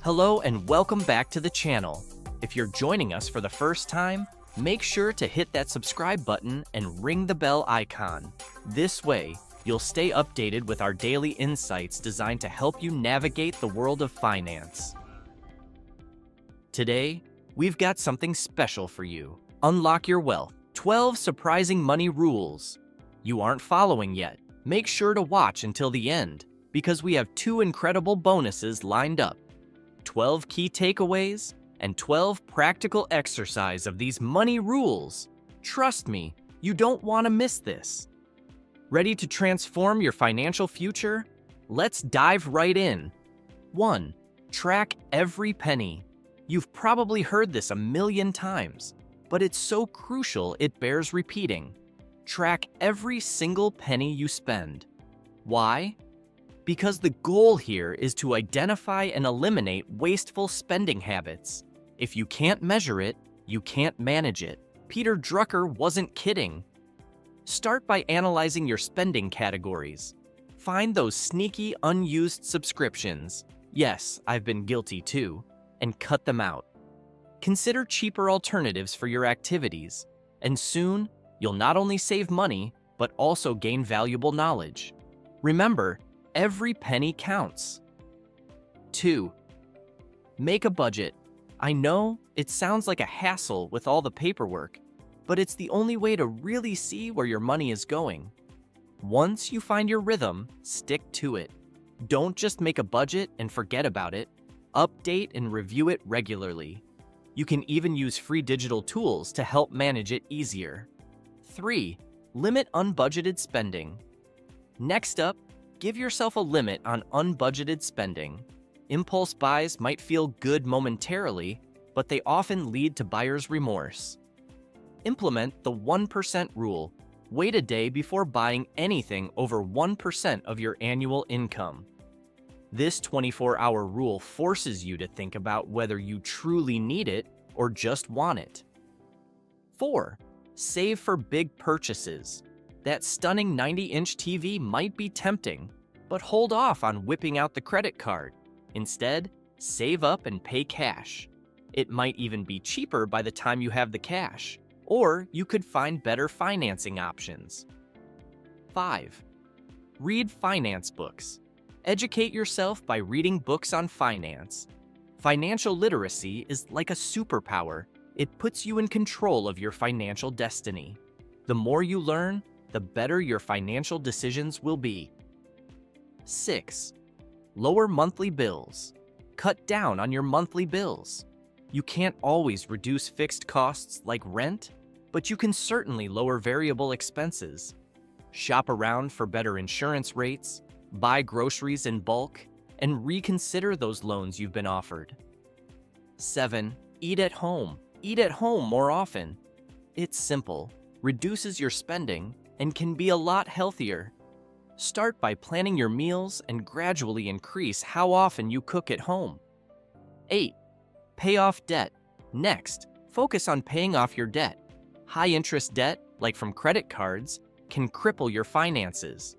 Hello and welcome back to the channel. If you're joining us for the first time, make sure to hit that subscribe button and ring the bell icon. This way, you'll stay updated with our daily insights designed to help you navigate the world of finance. Today, we've got something special for you. Unlock your wealth. 12 surprising money rules you aren't following yet. Make sure to watch until the end, because we have 2 incredible bonuses lined up. 12 key takeaways and 12 practical exercise of these money rules. Trust me, you don't want to miss this. Ready to transform your financial future? Let's dive right in. 1. Track every penny. You've probably heard this a million times, but it's so crucial it bears repeating. Track every single penny you spend. Why? Because the goal here is to identify and eliminate wasteful spending habits. If you can't measure it, you can't manage it. Peter Drucker wasn't kidding. Start by analyzing your spending categories. Find those sneaky, unused subscriptions. Yes, I've been guilty too. And cut them out. Consider cheaper alternatives for your activities, and soon you'll not only save money, but also gain valuable knowledge. Remember, every penny counts. 2. Make a budget. I know it sounds like a hassle with all the paperwork, but it's the only way to really see where your money is going. Once you find your rhythm, stick to it. Don't just make a budget and forget about it. Update and review it regularly. You can even use free digital tools to help manage it easier. 3. Limit unbudgeted spending. Next up, give yourself a limit on unbudgeted spending. Impulse buys might feel good momentarily, but they often lead to buyer's remorse. Implement the 1% rule. Wait a day before buying anything over 1% of your annual income. This 24-hour rule forces you to think about whether you truly need it or just want it. 4. Save for big purchases. That stunning 90-inch TV might be tempting, but hold off on whipping out the credit card. Instead, save up and pay cash. It might even be cheaper by the time you have the cash, or you could find better financing options. 5. Read finance books. Educate yourself by reading books on finance. Financial literacy is like a superpower. It puts you in control of your financial destiny. The more you learn, the better your financial decisions will be. 6. Lower monthly bills. Cut down on your monthly bills. You can't always reduce fixed costs like rent, but you can certainly lower variable expenses. Shop around for better insurance rates, buy groceries in bulk, and reconsider those loans you've been offered. 7. Eat at home. Eat at home more often. It's simple, reduces your spending, and can be a lot healthier. Start by planning your meals and gradually increase how often you cook at home. 8. Pay off debt. Next, focus on paying off your debt. High-interest debt, like from credit cards, can cripple your finances.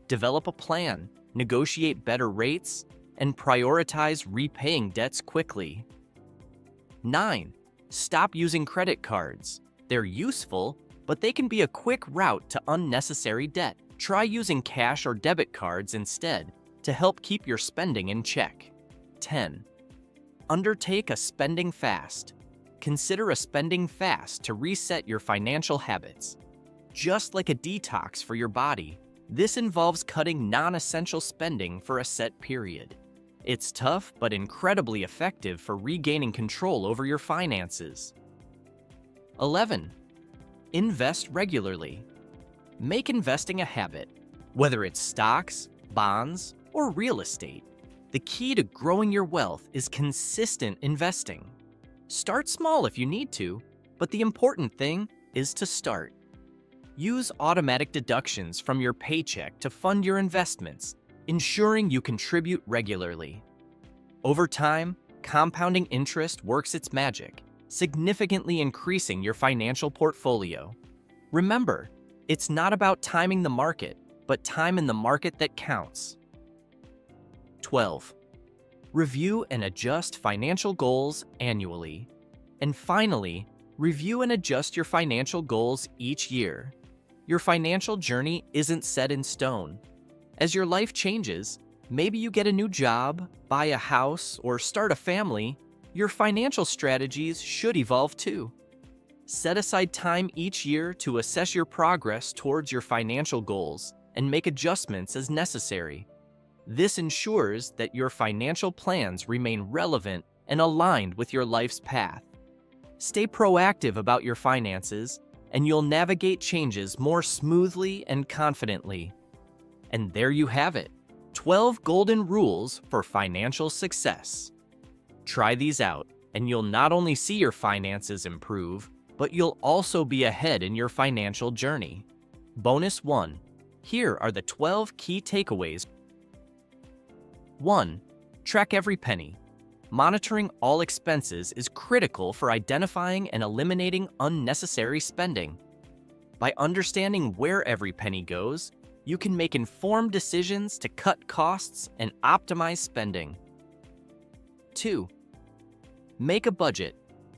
Develop a plan, negotiate better rates, and prioritize repaying debts quickly. 9. Stop using credit cards. They're useful, but they can be a quick route to unnecessary debt. Try using cash or debit cards instead to help keep your spending in check. 10. Undertake a spending fast. Consider a spending fast to reset your financial habits. Just like a detox for your body, this involves cutting non-essential spending for a set period. It's tough but incredibly effective for regaining control over your finances. 11. Invest regularly. Make investing a habit, whether it's stocks, bonds, or real estate. The key to growing your wealth is consistent investing. Start small if you need to, but the important thing is to start. Use automatic deductions from your paycheck to fund your investments, ensuring you contribute regularly. Over time, compounding interest works its magic, significantly increasing your financial portfolio. Remember, it's not about timing the market, but time in the market that counts. 12. Review and adjust financial goals annually. And finally, review and adjust your financial goals each year. Your financial journey isn't set in stone. As your life changes, maybe you get a new job, buy a house, or start a family, your financial strategies should evolve too. Set aside time each year to assess your progress towards your financial goals and make adjustments as necessary. This ensures that your financial plans remain relevant and aligned with your life's path. Stay proactive about your finances, and you'll navigate changes more smoothly and confidently. And there you have it, 12 golden rules for financial success. Try these out, and you'll not only see your finances improve, but you'll also be ahead in your financial journey. Bonus 1. Here are the 12 key takeaways. 1. Track every penny. Monitoring all expenses is critical for identifying and eliminating unnecessary spending. By understanding where every penny goes, you can make informed decisions to cut costs and optimize spending. 2. Make a budget.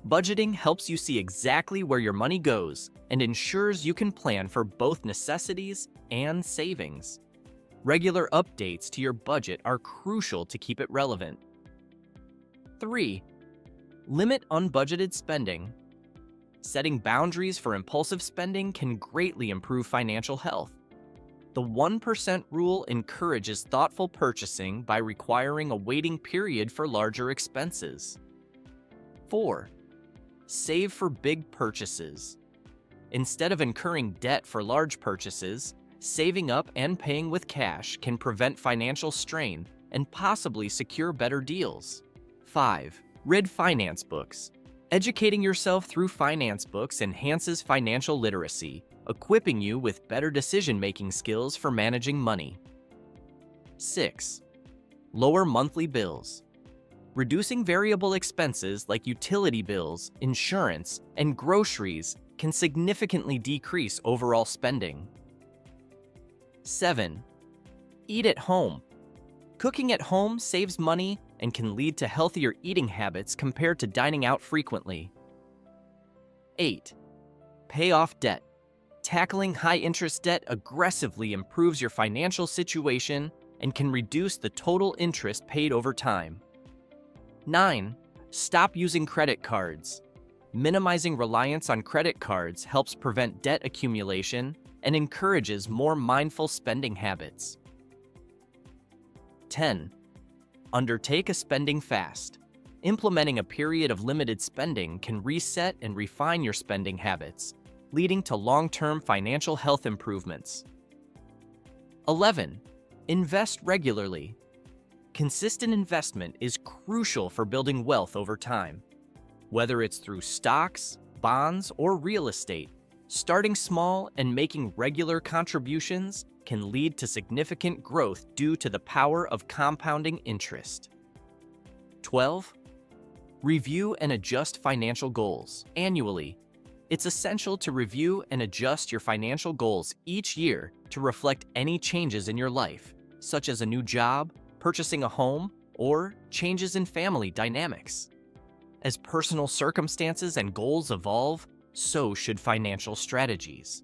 Budgeting helps you see exactly where your money goes and ensures you can plan for both necessities and savings. Regular updates to your budget are crucial to keep it relevant. 3. Limit unbudgeted spending. Setting boundaries for impulsive spending can greatly improve financial health. The 1% rule encourages thoughtful purchasing by requiring a waiting period for larger expenses. 4. Save for big purchases. Instead of incurring debt for large purchases, saving up and paying with cash can prevent financial strain and possibly secure better deals. 5. Read finance books. Educating yourself through finance books enhances financial literacy, equipping you with better decision-making skills for managing money. 6. Lower monthly bills. Reducing variable expenses like utility bills, insurance, and groceries can significantly decrease overall spending. 7. Eat at home. Cooking at home saves money and can lead to healthier eating habits compared to dining out frequently. 8. Pay off debt. Tackling high-interest debt aggressively improves your financial situation and can reduce the total interest paid over time. 9. Stop using credit cards. Minimizing reliance on credit cards helps prevent debt accumulation and encourages more mindful spending habits. 10. Undertake a spending fast. Implementing a period of limited spending can reset and refine your spending habits, leading to long-term financial health improvements. 11. Invest regularly. Consistent investment is crucial for building wealth over time. Whether it's through stocks, bonds, or real estate, starting small and making regular contributions can lead to significant growth due to the power of compounding interest. 12. Review and adjust financial goals annually. It's essential to review and adjust your financial goals each year to reflect any changes in your life, such as a new job, purchasing a home, or changes in family dynamics. As personal circumstances and goals evolve, so should financial strategies.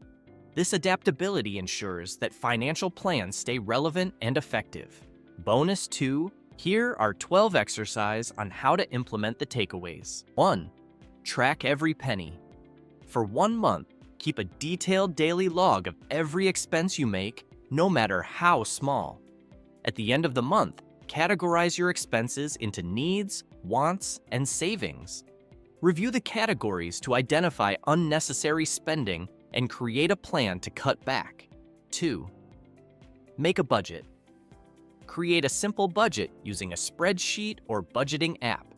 This adaptability ensures that financial plans stay relevant and effective. Bonus 2, here are 12 exercises on how to implement the takeaways. 1. Track every penny. For 1 month, keep a detailed daily log of every expense you make, no matter how small. At the end of the month, categorize your expenses into needs, wants, and savings. Review the categories to identify unnecessary spending and create a plan to cut back. 2. Make a budget. Create a simple budget using a spreadsheet or budgeting app.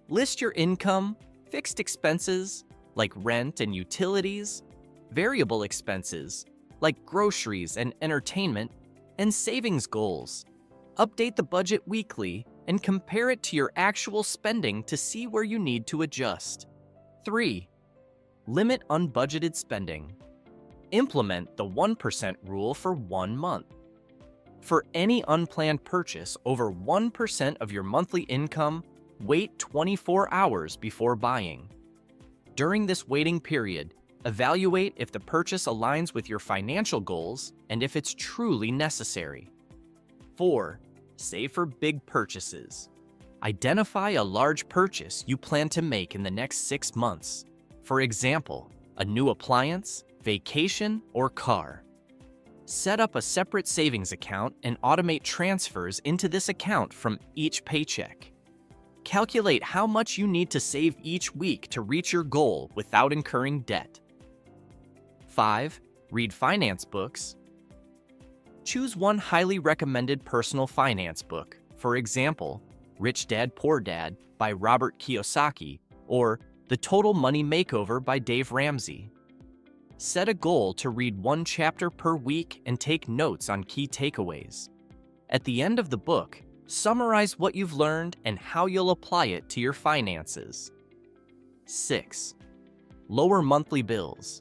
List your income, fixed expenses like rent and utilities, variable expenses like groceries and entertainment, and savings goals. Update the budget weekly and compare it to your actual spending to see where you need to adjust. 3. Limit unbudgeted spending. Implement the 1% rule for 1 month. For any unplanned purchase over 1% of your monthly income, wait 24 hours before buying. During this waiting period, evaluate if the purchase aligns with your financial goals and if it's truly necessary. 4. Save for big purchases. Identify a large purchase you plan to make in the next 6 months. For example, a new appliance, vacation, or car. Set up a separate savings account and automate transfers into this account from each paycheck. Calculate how much you need to save each week to reach your goal without incurring debt. 5. Read finance books. Choose one highly recommended personal finance book, for example, Rich Dad, Poor Dad by Robert Kiyosaki or The Total Money Makeover by Dave Ramsey. Set a goal to read one chapter per week and take notes on key takeaways. At the end of the book, summarize what you've learned and how you'll apply it to your finances. 6. Lower monthly bills.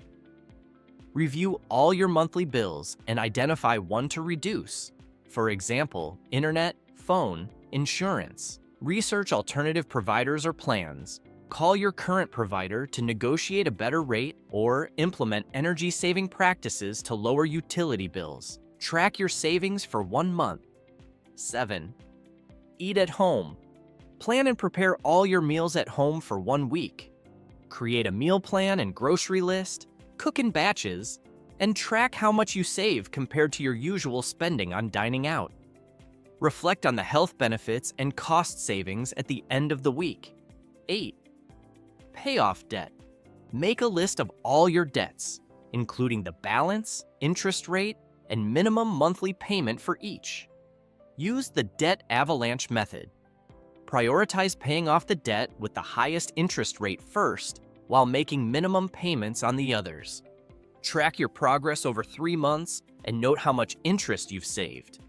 Review all your monthly bills and identify one to reduce. For example, internet, phone, insurance. Research alternative providers or plans. Call your current provider to negotiate a better rate or implement energy-saving practices to lower utility bills. Track your savings for 1 month. 7. Eat at home. Plan and prepare all your meals at home for 1 week. Create a meal plan and grocery list, cook in batches, and track how much you save compared to your usual spending on dining out. Reflect on the health benefits and cost savings at the end of the week. 8. Pay off debt. Make a list of all your debts, including the balance, interest rate, and minimum monthly payment for each. Use the debt avalanche method. Prioritize paying off the debt with the highest interest rate first, while making minimum payments on the others. Track your progress over 3 months and note how much interest you've saved.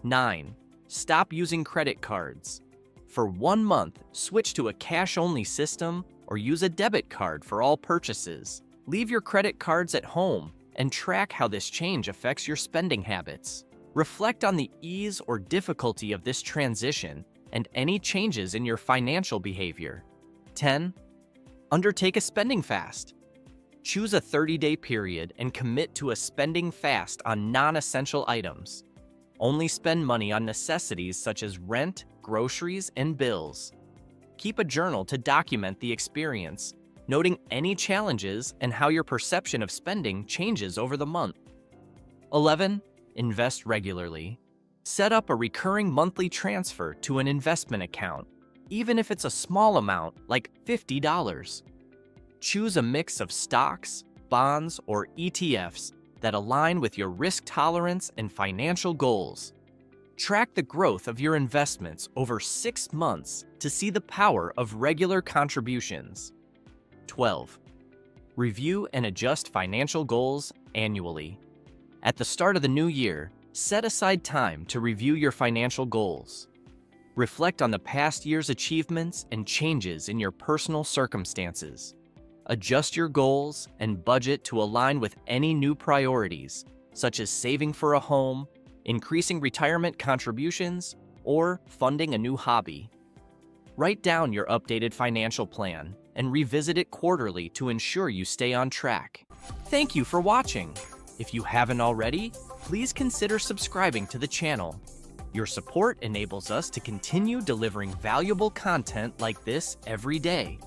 9. Stop using credit cards. For 1 month, switch to a cash-only system or use a debit card for all purchases. Leave your credit cards at home and track how this change affects your spending habits. Reflect on the ease or difficulty of this transition and any changes in your financial behavior. 10. Undertake a spending fast. Choose a 30-day period and commit to a spending fast on non-essential items. Only spend money on necessities such as rent, groceries, and bills. Keep a journal to document the experience, noting any challenges and how your perception of spending changes over the month. 11. Invest regularly. Set up a recurring monthly transfer to an investment account, even if it's a small amount like $50. Choose a mix of stocks, bonds, or ETFs that align with your risk tolerance and financial goals. Track the growth of your investments over 6 months to see the power of regular contributions. 12. Review and adjust financial goals annually. At the start of the new year, set aside time to review your financial goals. Reflect on the past year's achievements and changes in your personal circumstances. Adjust your goals and budget to align with any new priorities, such as saving for a home, increasing retirement contributions, or funding a new hobby. Write down your updated financial plan and revisit it quarterly to ensure you stay on track. Thank you for watching. If you haven't already, please consider subscribing to the channel. Your support enables us to continue delivering valuable content like this every day.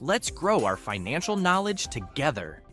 Let's grow our financial knowledge together.